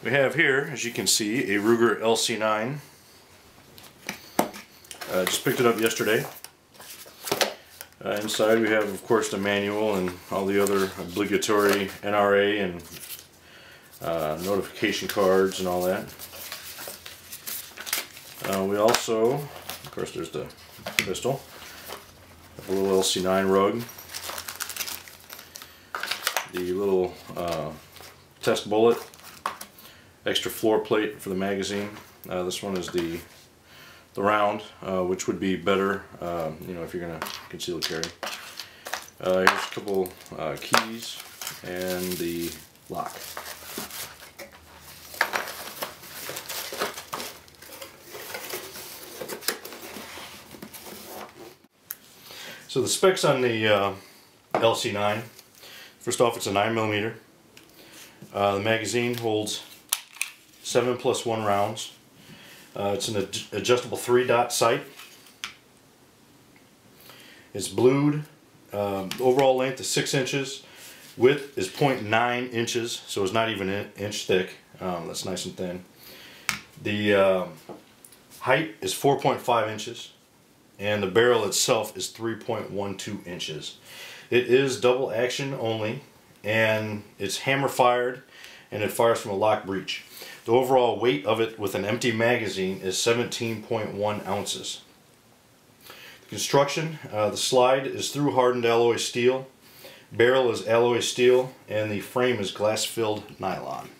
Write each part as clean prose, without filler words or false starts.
We have here, as you can see, a Ruger LC9. Just picked it up yesterday. Inside we have, of course, the manual and all the other obligatory NRA and notification cards and all that. We also, of course, there's the pistol, a little LC9 rug, the little test bullet, extra floor plate for the magazine. This one is the round, which would be better, you know, if you're going to conceal carry. Here's a couple keys and the lock. So the specs on the LC9, first off, it's a 9mm. The magazine holds 7+1 rounds. It's an adjustable 3-dot sight. It's blued. Overall length is 6 inches. Width is 0.9 inches, so it's not even an inch thick. That's nice and thin. The height is 4.5 inches. And the barrel itself is 3.12 inches. It is double action only, and it's hammer fired, and it fires from a lock breech. The overall weight of it with an empty magazine is 17.1 ounces. The construction, the slide is through hardened alloy steel, barrel is alloy steel, and the frame is glass-filled nylon.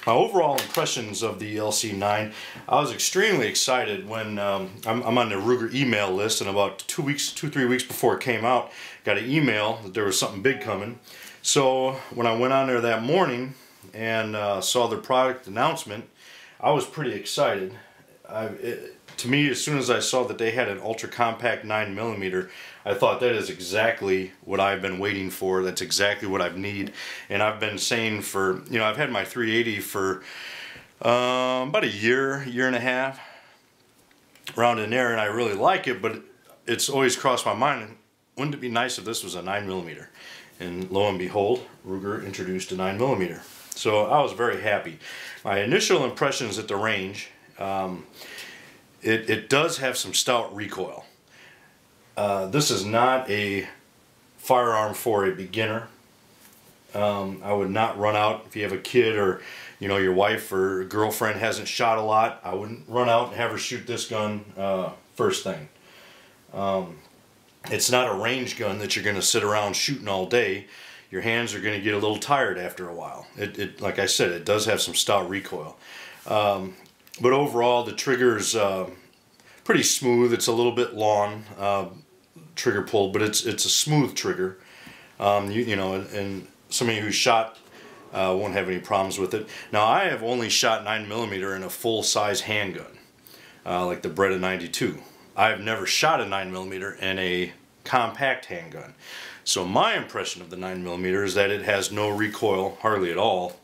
My overall impressions of the LC9, I was extremely excited when I'm on the Ruger email list, and about 2-3 weeks before it came out, got an email that there was something big coming. So when I went on there that morning and saw their product announcement, I was pretty excited. To me, as soon as I saw that they had an ultra compact 9mm, I thought that is exactly what I've been waiting for. That's exactly what I need. And I've been saying for, you know, I've had my 380 for about a year and a half, around in there, and I really like it, but it's always crossed my mind, wouldn't it be nice if this was a 9mm? And lo and behold, Ruger introduced a 9mm. So I was very happy. My initial impressions at the range, it does have some stout recoil. This is not a firearm for a beginner. I would not run out if you have a kid, or you know, your wife or girlfriend hasn't shot a lot. I wouldn't run out and have her shoot this gun first thing. It's not a range gun that you're going to sit around shooting all day. Your hands are going to get a little tired after a while. Like I said, it does have some stout recoil. But overall, the trigger's pretty smooth. It's a little bit long trigger pull, but it's a smooth trigger. You know, and somebody who's shot won't have any problems with it. Now, I have only shot 9mm in a full-size handgun, like the Beretta 92. I've never shot a 9mm in a compact handgun. So my impression of the 9mm is that it has no recoil, hardly at all.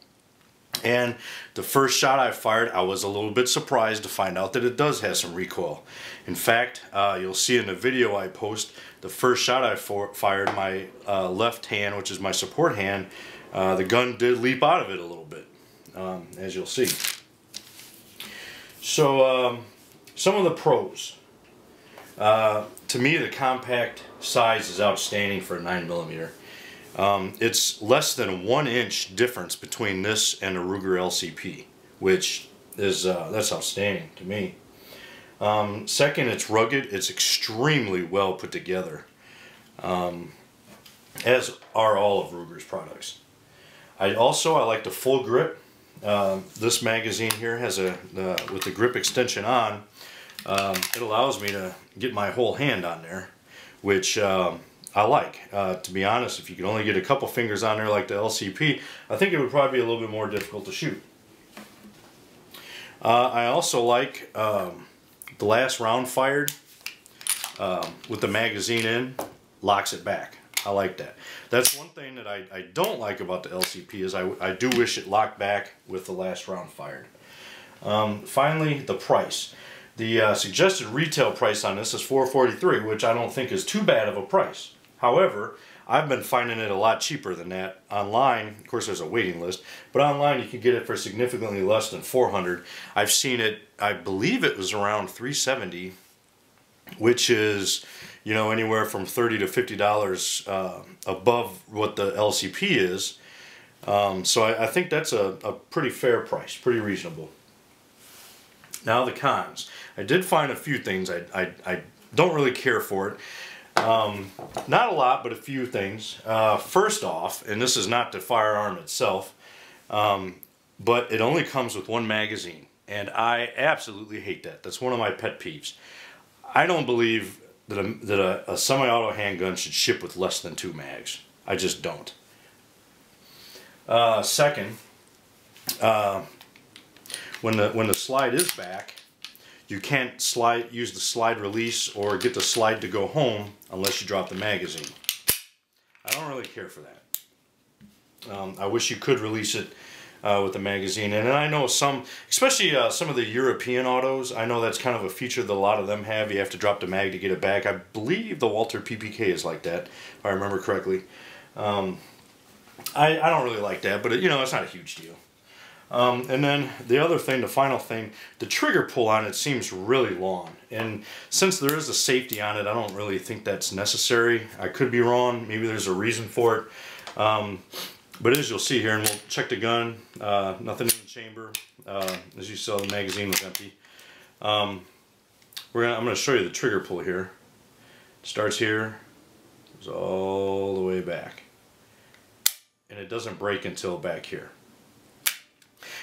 And the first shot I fired, I was a little bit surprised to find out that it does have some recoil. In fact, you'll see in the video I post, the first shot I fired, my left hand, which is my support hand, the gun did leap out of it a little bit, as you'll see. So some of the pros. To me, the compact size is outstanding for a 9mm. It's less than 1 inch difference between this and a Ruger LCP, which is that's outstanding to me. Second, it's rugged. It's extremely well put together, as are all of Ruger's products. I like the full grip. This magazine here has with the grip extension on, it allows me to get my whole hand on there, which I like. To be honest, if you could only get a couple fingers on there like the LCP, I think it would probably be a little bit more difficult to shoot. I also like the last round fired with the magazine in, locks it back. I like that. That's one thing that I don't like about the LCP, is I do wish it locked back with the last round fired. Finally, the price. The suggested retail price on this is $443, which I don't think is too bad of a price. However, I've been finding it a lot cheaper than that online. Of course, there's a waiting list, but online you can get it for significantly less than $400. I've seen it, I believe it was around $370, which is, you know, anywhere from $30 to $50 above what the LCP is. So I think that's a pretty fair price, pretty reasonable. Now the cons. I did find a few things I don't really care for it. Not a lot, but a few things. First off, and this is not the firearm itself, but it only comes with one magazine, and I absolutely hate that. That's one of my pet peeves. I don't believe that a semi-auto handgun should ship with less than 2 mags. I just don't. Second, when the slide is back, you can't use the slide release or get the slide to go home unless you drop the magazine. I don't really care for that. I wish you could release it with the magazine. And I know some, especially some of the European autos, I know that's kind of a feature that a lot of them have. You have to drop the mag to get it back. I believe the Walther PPK is like that, if I remember correctly. I don't really like that, but you know, it's not a huge deal. And then the other thing, the final thing, the trigger pull on it seems really long. And since there is a safety on it, I don't really think that's necessary. I could be wrong. Maybe there's a reason for it. But as you'll see here, and we'll check the gun, nothing in the chamber. As you saw, the magazine was empty. I'm going to show you the trigger pull here. It starts here, goes all the way back. And it doesn't break until back here.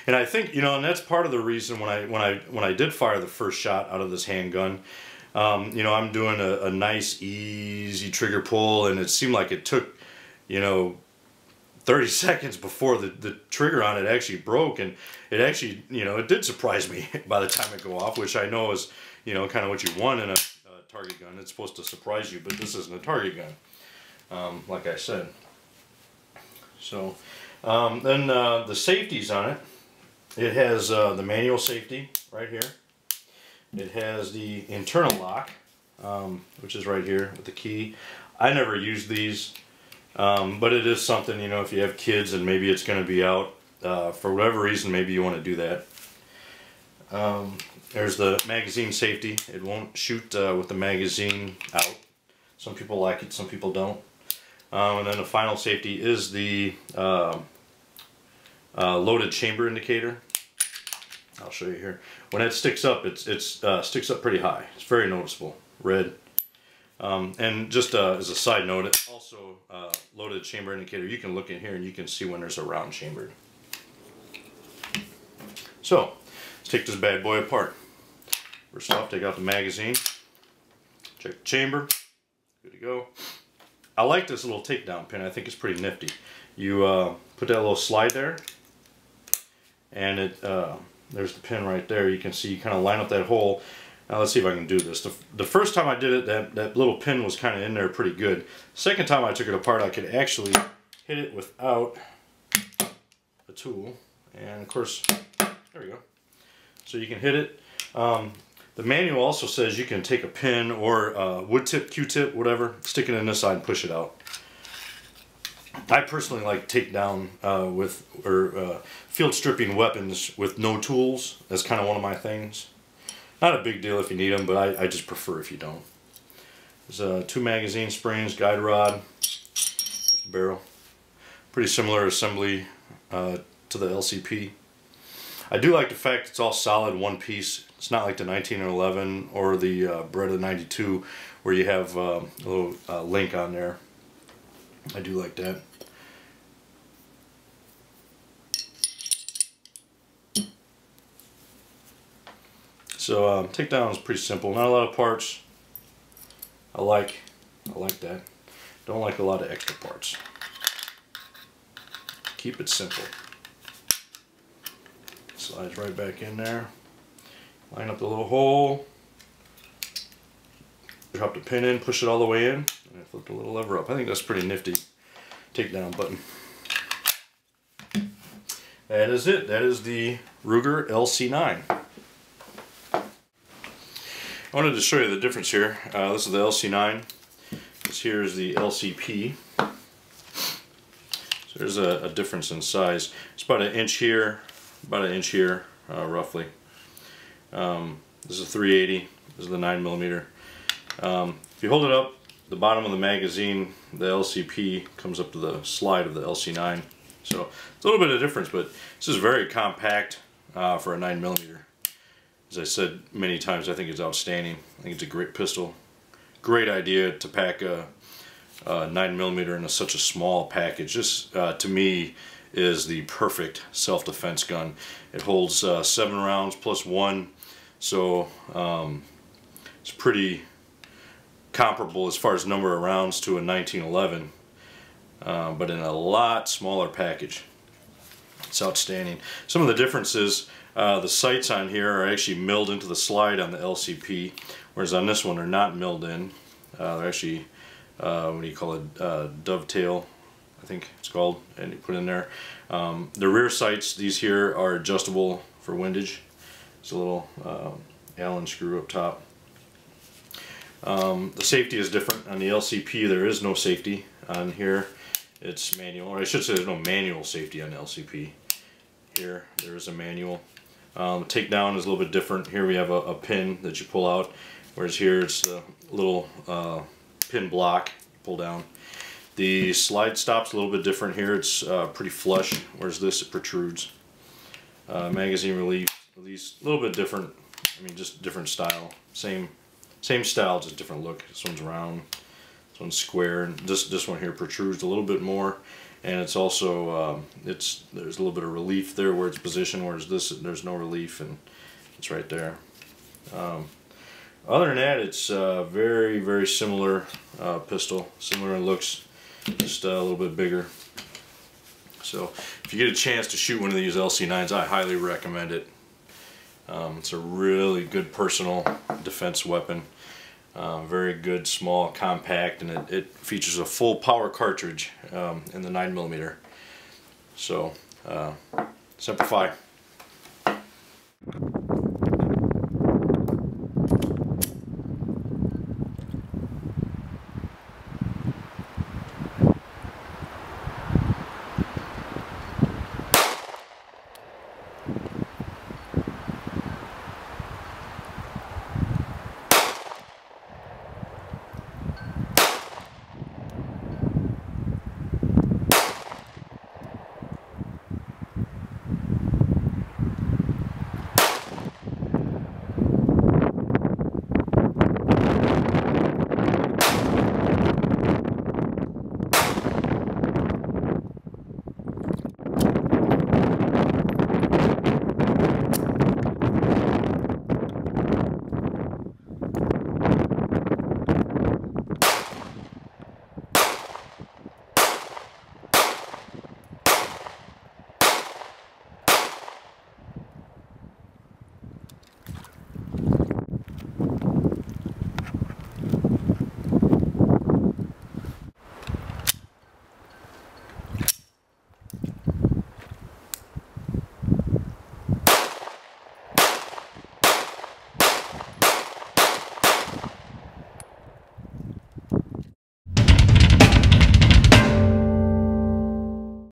And I think, you know, and that's part of the reason when I did fire the first shot out of this handgun, you know, I'm doing a nice, easy trigger pull, and it seemed like it took, you know, 30 seconds before the trigger on it actually broke, and it actually, you know, it did surprise me by the time it go off, which I know is, you know, kind of what you want in a target gun. It's supposed to surprise you, but this isn't a target gun, like I said. So, then the safeties on it. It has the manual safety right here. It has the internal lock, which is right here with the key. I never use these, but it is something, you know, if you have kids and maybe it's going to be out for whatever reason, maybe you want to do that. There's the magazine safety. It won't shoot with the magazine out. Some people like it, some people don't. And then the final safety is the loaded chamber indicator. I'll show you here. When it sticks up, it sticks up pretty high. It's very noticeable, red. And just as a side note, it's also loaded chamber indicator. You can look in here and you can see when there's a round chambered. So let's take this bad boy apart. First off, take out the magazine. Check the chamber. Good to go. I like this little takedown pin. I think it's pretty nifty. You put that little slide there, and there's the pin right there. You can see you kind of line up that hole. Now let's see if I can do this. The first time I did it, that little pin was kind of in there pretty good. Second time I took it apart, I could actually hit it without a tool. And of course, there we go. So you can hit it. The manual also says you can take a pin or wood tip, Q-tip, whatever, stick it in this side and push it out. I personally like takedown field stripping weapons with no tools. That's kind of one of my things. Not a big deal if you need them, but I just prefer if you don't. There's 2 magazine springs, guide rod, barrel. Pretty similar assembly to the LCP. I do like the fact it's all solid one piece. It's not like the 1911 or the Beretta 92 where you have a little link on there. I do like that. So takedown is pretty simple. Not a lot of parts. I like that. Don't like a lot of extra parts. Keep it simple. Slides right back in there. Line up the little hole. Drop the pin in, push it all the way in, and I flip the little lever up. I think that's pretty nifty. Takedown button. That is it. That is the Ruger LC9. I wanted to show you the difference here. This is the LC9. This here is the LCP. So there's a difference in size. It's about an inch here, roughly. This is a 380. This is the 9mm. If you hold it up, the bottom of the magazine, the LCP comes up to the slide of the LC9. So it's a little bit of difference, but this is very compact for a 9mm. As I said many times, I think it's outstanding. I think it's a great pistol. Great idea to pack a 9mm in such a small package. This, to me, is the perfect self-defense gun. It holds 7 rounds plus 1, so it's pretty comparable as far as number of rounds to a 1911, but in a lot smaller package. It's outstanding. Some of the differences, the sights on here are actually milled into the slide on the LCP, whereas on this one they're not milled in. They're actually, what do you call it, dovetail, I think it's called, and you put in there. The rear sights, these here are adjustable for windage. It's a little Allen screw up top. The safety is different. On the LCP there is no safety. On here it's manual, or I should say there's no manual safety on the LCP. Here there is a manual. The takedown is a little bit different. Here we have a pin that you pull out, whereas here it's a little pin block pull down. The slide stop's a little bit different. Here it's pretty flush, whereas this it protrudes. Magazine release a little bit different. I mean, just different style. Same style, just different look. This one's round, this one's square, and this one here protrudes a little bit more. And it's also there's a little bit of relief there where it's positioned, whereas this there's no relief, and it's right there. Other than that, it's very, very similar pistol, similar in looks, just a little bit bigger. So if you get a chance to shoot one of these LC9s, I highly recommend it. It's a really good personal defense weapon. Very good, small, compact, and it features a full power cartridge in the 9mm. So, Semper Fi.